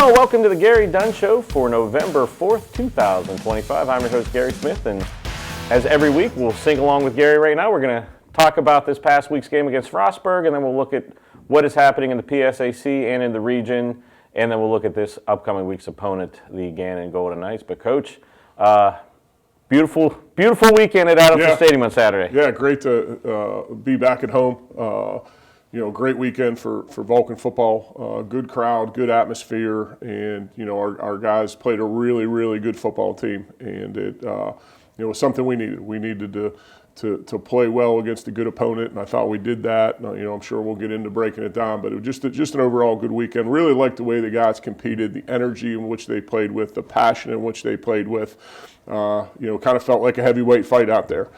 Hello and welcome to the Gary Dunn Show for November 4th, 2025. I'm your host, Gary Smith, and as every week, we'll sing along with Gary right now. We're going to talk about this past week's game against Frostburg, and then we'll look at what is happening in the PSAC and in the region, and then we'll look at this upcoming week's opponent, the Gannon Golden Knights. But, Coach, beautiful weekend at Adams Stadium on Saturday. Yeah, great to be back at home. Great weekend for Vulcan football. Good crowd, good atmosphere, and our guys played a really, really good football team, and it was something we needed. We needed to play well against a good opponent, and I thought we did that. I'm sure we'll get into breaking it down, but it was just an overall good weekend. Really liked the way the guys competed, the energy in which they played with, the passion in which they played with. Kind of felt like a heavyweight fight out there.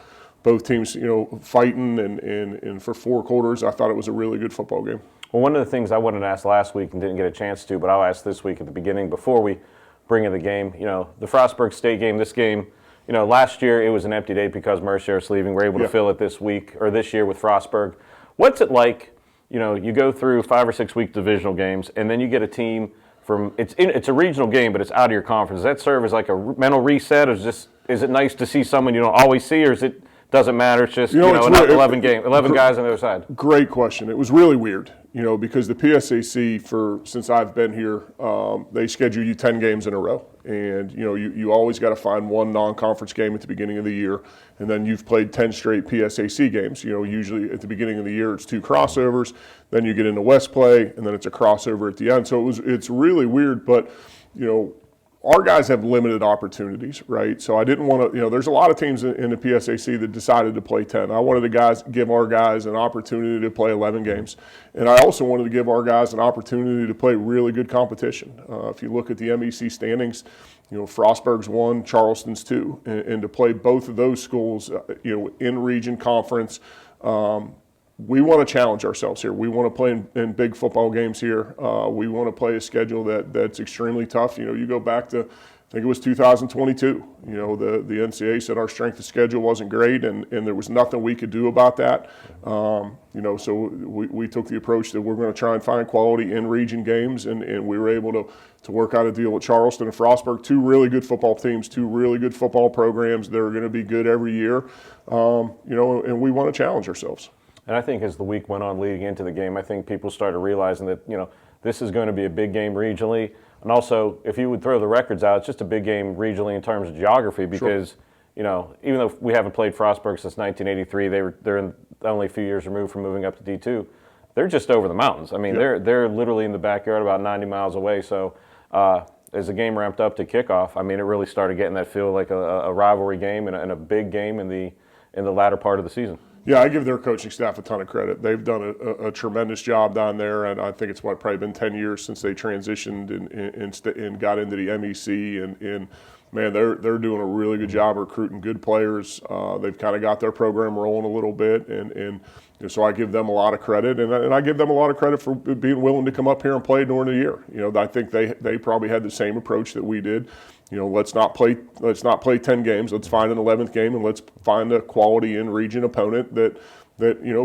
Both teams, fighting, and for 4 quarters, I thought it was a really good football game. Well, one of the things I wanted to ask last week and didn't get a chance to, but I'll ask this week at the beginning before we bring in the game. The Frostburg State game, this game, last year it was an empty day because Mercier's leaving. We're able to fill it this year with Frostburg. What's it like? You go through 5 or 6 week divisional games, and then you get a team from it's a regional game, but it's out of your conference. Does that serve as like a mental reset, or is it nice to see someone you don't always see, or doesn't matter, it's just 11 guys on the other side? Great question. It was really weird, because the PSAC, since I've been here, they schedule you 10 games in a row. And, you always got to find one non-conference game at the beginning of the year. And then you've played 10 straight PSAC games. Usually at the beginning of the year, it's 2 crossovers. Then you get into West play, and then it's a crossover at the end. So it's really weird, but, our guys have limited opportunities, right? So I didn't want to, there's a lot of teams in the PSAC that decided to play 10. I wanted to give our guys an opportunity to play 11 games. And I also wanted to give our guys an opportunity to play really good competition. If you look at the MEC standings, Frostburg's 1, Charleston's 2. And to play both of those schools, in region conference, we want to challenge ourselves here. We want to play in big football games here. We want to play a schedule that's extremely tough. You go back to, I think it was 2022. The NCAA said our strength of schedule wasn't great, and there was nothing we could do about that. So we took the approach that we're going to try and find quality in region games, and we were able to work out a deal with Charleston and Frostburg, 2 really good football teams, 2 really good football programs that are going to be good every year. And we want to challenge ourselves. And I think as the week went on leading into the game, I think people started realizing that, this is going to be a big game regionally. And also, if you would throw the records out, it's just a big game regionally in terms of geography because, even though we haven't played Frostburg since 1983, they're only a few years removed from moving up to D2. They're just over the mountains. I mean, they're literally in the backyard about 90 miles away. So as the game ramped up to kickoff, I mean, it really started getting that feel like a rivalry game and a big game in the latter part of the season. Yeah, I give their coaching staff a ton of credit. They've done a tremendous job down there, and I think it's probably been 10 years since they transitioned and got into the MEC, and man, they're doing a really good job recruiting good players. They've kind of got their program rolling a little bit, and so I give them a lot of credit, and I give them a lot of credit for being willing to come up here and play during the year. I think they probably had the same approach that we did. Let's not play 10 games. Let's find an 11th game, and let's find a quality in-region opponent that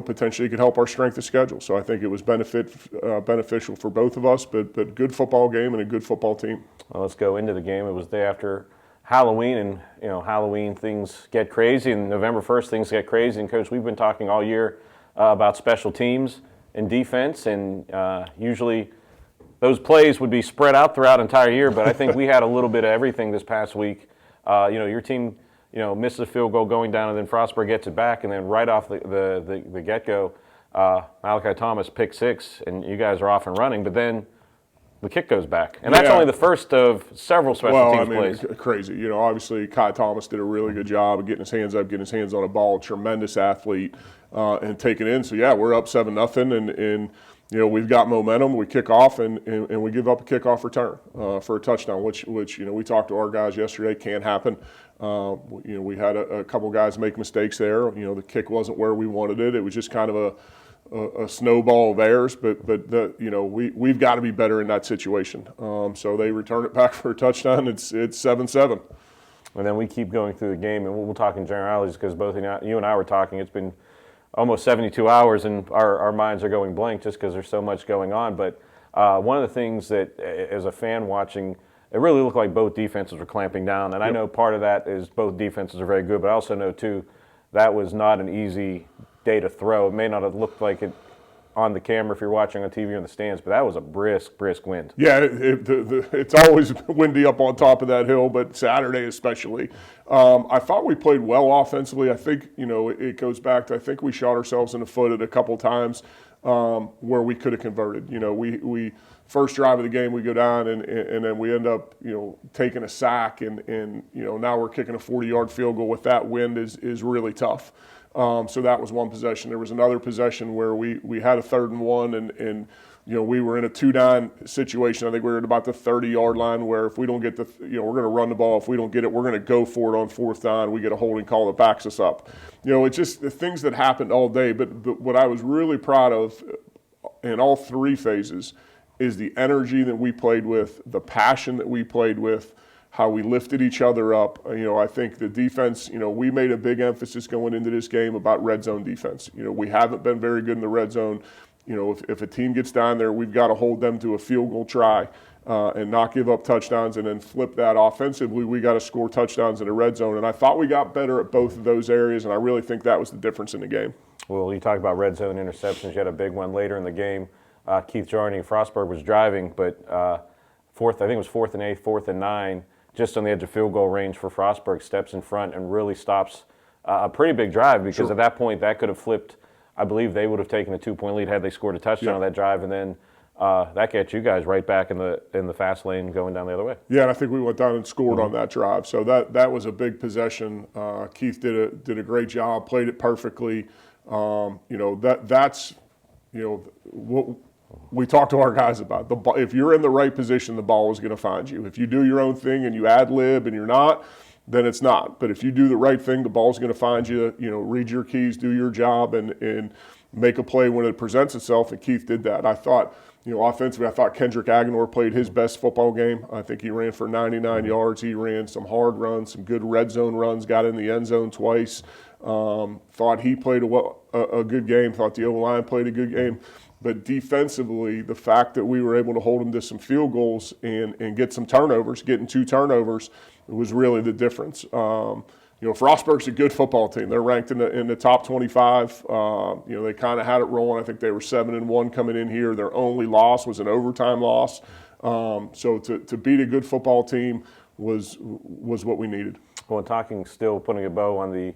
potentially could help our strength of schedule. So I think it was beneficial for both of us, but good football game and a good football team. Well, let's go into the game. It was the day after Halloween, and Halloween things get crazy, and November 1st things get crazy. And Coach, we've been talking all year about special teams and defense, and usually those plays would be spread out throughout an entire year, but I think we had a little bit of everything this past week. Your team, misses a field goal going down, and then Frostburg gets it back, and then right off the get-go, Malachi Thomas pick 6, and you guys are off and running, but then the kick goes back. And that's only the first of several special teams plays. Crazy. Obviously Kai Thomas did a really good job of getting his hands up, getting his hands on a ball, tremendous athlete, and taking it in. So, we're up 7-0, and we've got momentum. We kick off, and we give up a kickoff return for a touchdown, which we talked to our guys yesterday, can't happen. We had a couple guys make mistakes there. The kick wasn't where we wanted it. It was just kind of a snowball of errors, but we've got to be better in that situation. So they return it back for a touchdown. It's 7-7. And then we keep going through the game, and we'll talk in generalities because both you and I were talking. It's been almost 72 hours, and our minds are going blank just because there's so much going on. But One of the things that, as a fan watching, it really looked like both defenses were clamping down. And I know part of that is both defenses are very good, but I also know, too, that was not an easy day to throw. It may not have looked like it on the camera if you're watching on TV or in the stands, but that was a brisk wind. Yeah, it's always windy up on top of that hill, but Saturday especially. I thought we played well offensively. I think, it goes back to, I think we shot ourselves in the foot at a couple times where we could have converted. We first drive of the game, we go down and then we end up, taking a sack and now we're kicking a 40-yard field goal with that wind is really tough. So that was one possession. There was another possession where we had a 3rd and 1 and we were in a 2-down situation. I think we were at about the 30-yard line where if we don't get we're going to run the ball. If we don't get it, we're going to go for it on 4th down. We get a holding call that backs us up. It's just the things that happened all day. But what I was really proud of in all 3 phases is the energy that we played with, the passion that we played with, how we lifted each other up. I think the defense, we made a big emphasis going into this game about red zone defense. We haven't been very good in the red zone. If a team gets down there, we've got to hold them to a field goal try and not give up touchdowns and then flip that offensively. We got to score touchdowns in the red zone. And I thought we got better at both of those areas, and I really think that was the difference in the game. Well, you talk about red zone interceptions. You had a big one later in the game. Keith Jarney and Frostberg was driving, but I think it was 4th and 8, 4th and 9. Just on the edge of field goal range for Frostberg, steps in front and really stops a pretty big drive because at that point that could have flipped. I believe they would have taken a 2-point lead had they scored a touchdown on that drive, and then that gets you guys right back in the fast lane going down the other way. Yeah, and I think we went down and scored on that drive. So that was a big possession. Keith did a great job, played it perfectly. That's what we talk to our guys about. If you're in the right position, the ball is going to find you. If you do your own thing and you ad lib and you're not, then it's not. But if you do the right thing, the ball's going to find you. Read your keys, do your job, and make a play when it presents itself. And Keith did that. I thought, offensively, I thought Kendrick Aguilar played his best football game. I think he ran for 99 yards. He ran some hard runs, some good red zone runs, got in the end zone twice. Thought he played a good game. Thought the O-line played a good game. But defensively, the fact that we were able to hold them to some field goals and get some turnovers, getting 2 turnovers, was really the difference. Frostburg's a good football team. They're ranked in the top 25. They kind of had it rolling. I think they were 7-1 coming in here. Their only loss was an overtime loss. So to beat a good football team was what we needed. Well, putting a bow on the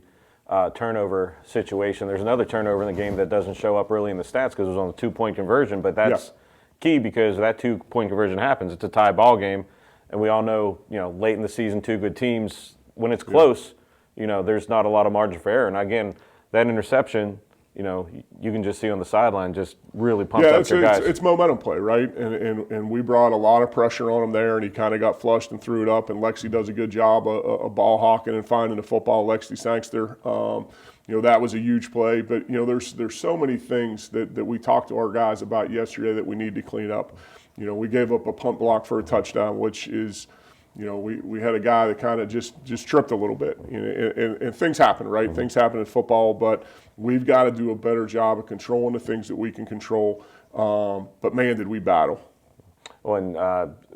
turnover situation. There's another turnover in the game that doesn't show up really in the stats because it was on the 2-point conversion, but that's key because that 2-point conversion happens. It's a tie ball game, and we all know, late in the season, 2 good teams, when it's close, there's not a lot of margin for error. And again, that interception, you can just see on the sideline just really pumped up your guys. It's momentum play, right? And we brought a lot of pressure on him there, and he kind of got flushed and threw it up. And Lexi does a good job of ball hawking and finding the football. Lexi Sangster, that was a huge play. But there's so many things that we talked to our guys about yesterday that we need to clean up. We gave up a punt block for a touchdown, which is. We had a guy that kind of just tripped a little bit, and things happen, right? Mm-hmm. Things happen in football, but we've got to do a better job of controlling the things that we can control. But man, did we battle. Well, and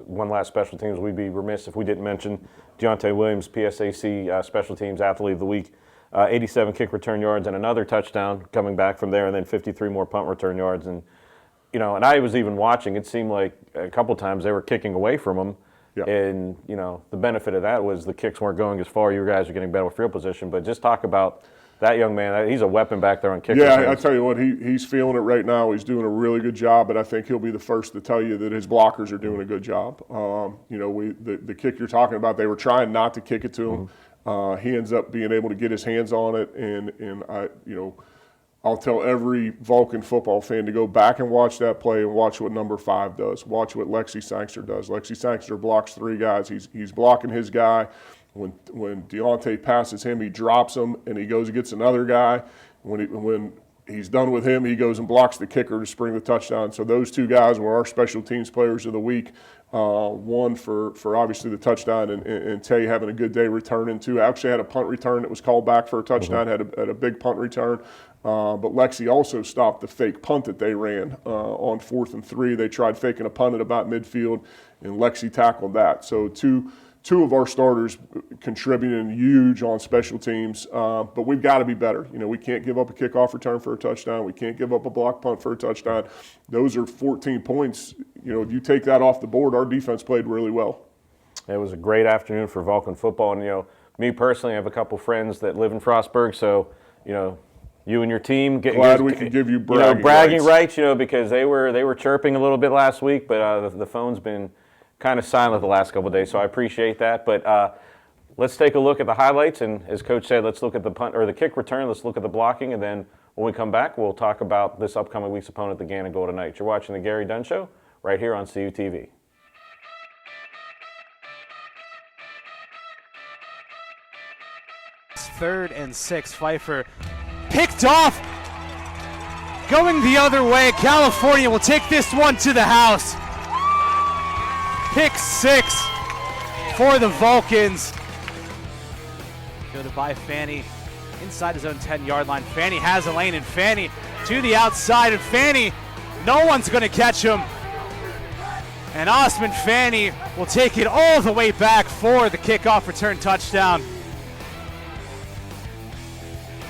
one last special teams, we'd be remiss if we didn't mention Deontay Williams, PSAC Special Teams Athlete of the Week, 87 kick return yards and another touchdown coming back from there, and then 53 more punt return yards. And and I was even watching. It seemed like a couple times they were kicking away from him. Yeah. And, the benefit of that was the kicks weren't going as far. You guys are getting better field position. But just talk about that young man. He's a weapon back there on kick returns. Yeah, I tell you what, he's feeling it right now. He's doing a really good job, but I think he'll be the first to tell you that his blockers are doing a good job. The kick you're talking about, they were trying not to kick it to him. Mm-hmm. He ends up being able to get his hands on it, and I'll tell every Vulcan football fan to go back and watch that play and watch what number 5 does. Watch what Lexi Sangster does. Lexi Sangster blocks 3 guys. He's blocking his guy. When Deontay passes him, he drops him, and he goes and gets another guy. When He's done with him. He goes and blocks the kicker to spring the touchdown. So those two guys were our special teams players of the week. One for obviously the touchdown, and Tay having a good day returning too. Actually had a punt return that was called back for a touchdown. Had a big punt return. But Lexi also stopped the fake punt that they ran on 4th and 3. They tried faking a punt at about midfield, and Lexi tackled that. So two of our starters contributing huge on special teams, but we've got to be better. We can't give up a kickoff return for a touchdown. We can't give up a block punt for a touchdown. Those are 14 points. If you take that off the board, our defense played really well. It was a great afternoon for Vulcan football, and me personally, I have a couple friends that live in Frostburg, so you and your team glad we could give you bragging rights, because they were chirping a little bit last week, but the phone's been kind of silent the last couple of days, so I appreciate that. But let's take a look at the highlights, and as Coach said, let's look at the punt or the kick return. Let's look at the blocking, and then when we come back, we'll talk about this upcoming week's opponent, the Gannon Golden Knights. You're watching the Gary Dunn Show right here on CUTV. Third and 6, Pfeiffer picked off, going the other way. California will take this one to the house. Pick 6 for the Vulcans. Fielded by Fanny inside his own 10-yard line. Fanny has a lane, and Fanny to the outside, and Fanny, no one's going to catch him. And Osman Fanny will take it all the way back for the kickoff return touchdown.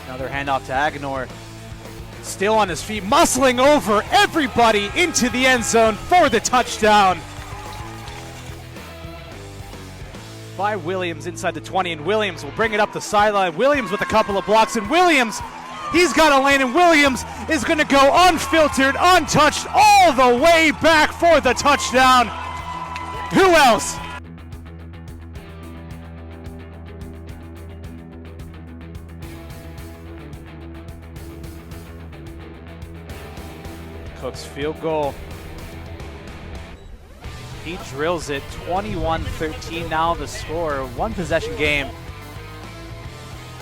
Another handoff to Agenor. Still on his feet, muscling over everybody into the end zone for the touchdown. By Williams inside the 20, and Williams will bring it up the sideline. Williams with a couple of blocks, and Williams, he's got a lane, and Williams is going to go unfiltered, untouched, all the way back for the touchdown. Who else? Cook's field goal. He drills it, 21-13 now the score. One possession game